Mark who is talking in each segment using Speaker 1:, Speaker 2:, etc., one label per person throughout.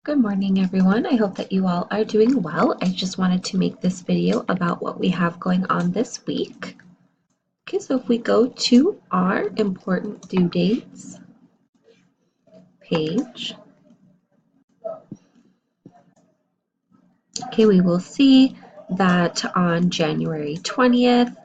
Speaker 1: Good morning, everyone. I hope that you all are doing well. I just wanted to make this video about what we have going on this week. Okay, so if we go to our important due dates page, okay, we will see that on January 20th,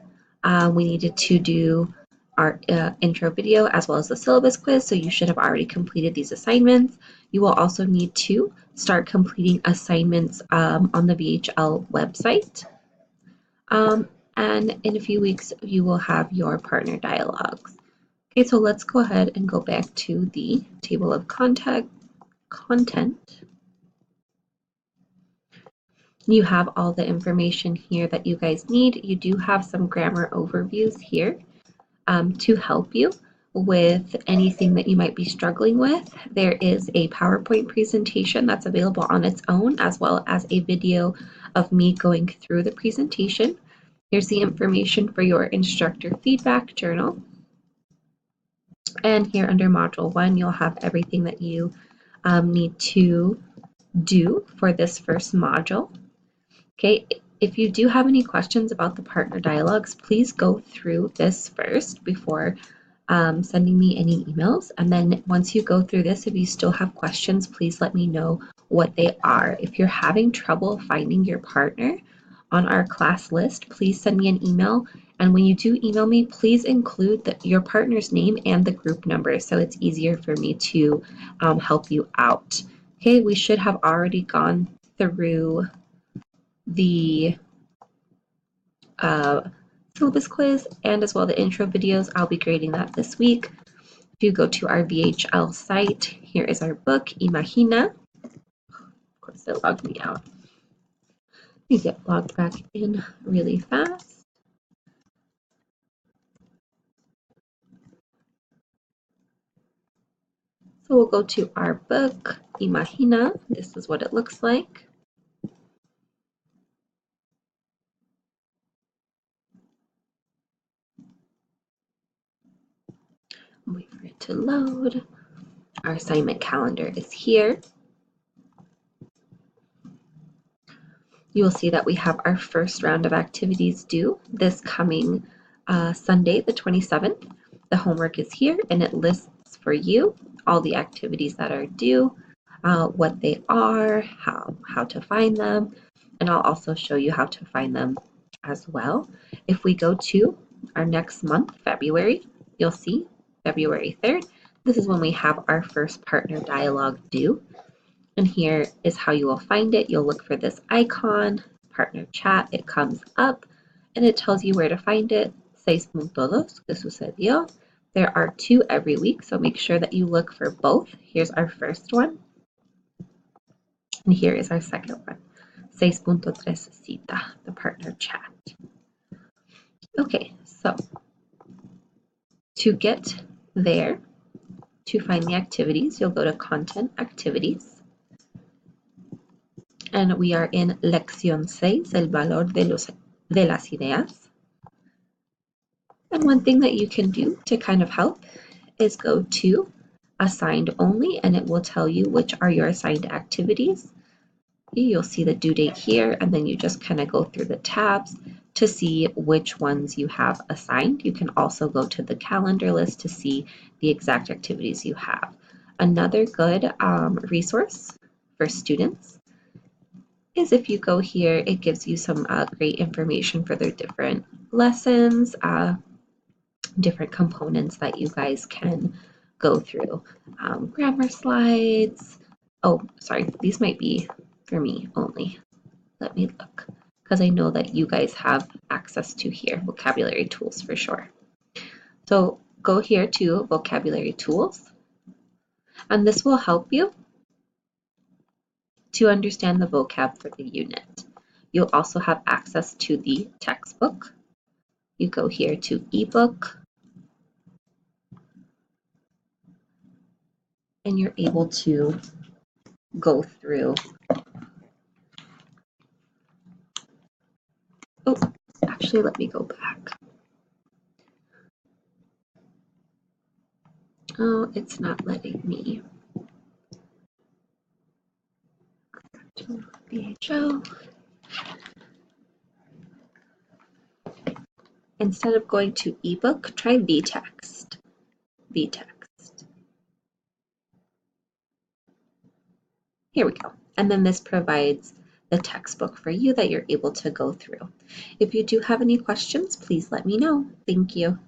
Speaker 1: we needed to do our intro video as well as the syllabus quiz, so you should have already completed these assignments. You will also need to start completing assignments on the VHL website. And in a few weeks, you will have your partner dialogues. Okay, so let's go ahead and go back to the table of content. You have all the information here that you guys need. You do have some grammar overviews here to help you with anything that you might be struggling with. There is a PowerPoint presentation that's available on its own, as well as a video of me going through the presentation. Here's the information for your instructor feedback journal. And here under Module 1, you'll have everything that you need to do for this first module. Okay, if you do have any questions about the partner dialogues, please go through this first before sending me any emails. And then once you go through this, if you still have questions, please let me know what they are. If you're having trouble finding your partner on our class list, please send me an email. And when you do email me, please include your partner's name and the group number so it's easier for me to help you out. Okay, we should have already gone through the syllabus quiz and as well the intro videos. I'll be grading that this week. If you go to our VHL site, here is our book, Imagina. Of course, it logged me out. You get logged back in really fast. So we'll go to our book, Imagina. This is what it looks like. Wait for it to load. Our assignment calendar is here. You will see that we have our first round of activities due this coming Sunday, the 27th. The homework is here and it lists for you all the activities that are due, what they are, how to find them, and I'll also show you how to find them as well. If we go to our next month, February, you'll see February 3rd. This is when we have our first partner dialogue due. And here is how you will find it. You'll look for this icon, partner chat. It comes up and it tells you where to find it. 6.2, ¿qué sucedió? There are 2 every week, so make sure that you look for both. Here's our first one. And here is our second one. 6.3 cita, the partner chat. Okay, so to get there, to find the activities, you'll go to Content Activities. And we are in Lección 6, El valor de las ideas. And one thing that you can do to kind of help is go to Assigned Only, and it will tell you which are your assigned activities. You'll see the due date here, and then you just kind of go through the tabs to see which ones you have assigned. You can also go to the calendar list to see the exact activities you have. Another good resource for students is if you go here, it gives you some great information for their different lessons, different components that you guys can go through. Grammar slides. Oh, sorry, these might be for me only. Let me look, because I know that you guys have access to here, vocabulary tools for sure. So go here to vocabulary tools, and this will help you to understand the vocab for the unit. You'll also have access to the textbook. You go here to ebook, and you're able to go through. Oh, actually, let me go back. Oh, it's not letting me. BHO. Instead of going to ebook, try vText. vText. Here we go. And then this provides the textbook for you that you're able to go through. If you do have any questions, please let me know. Thank you.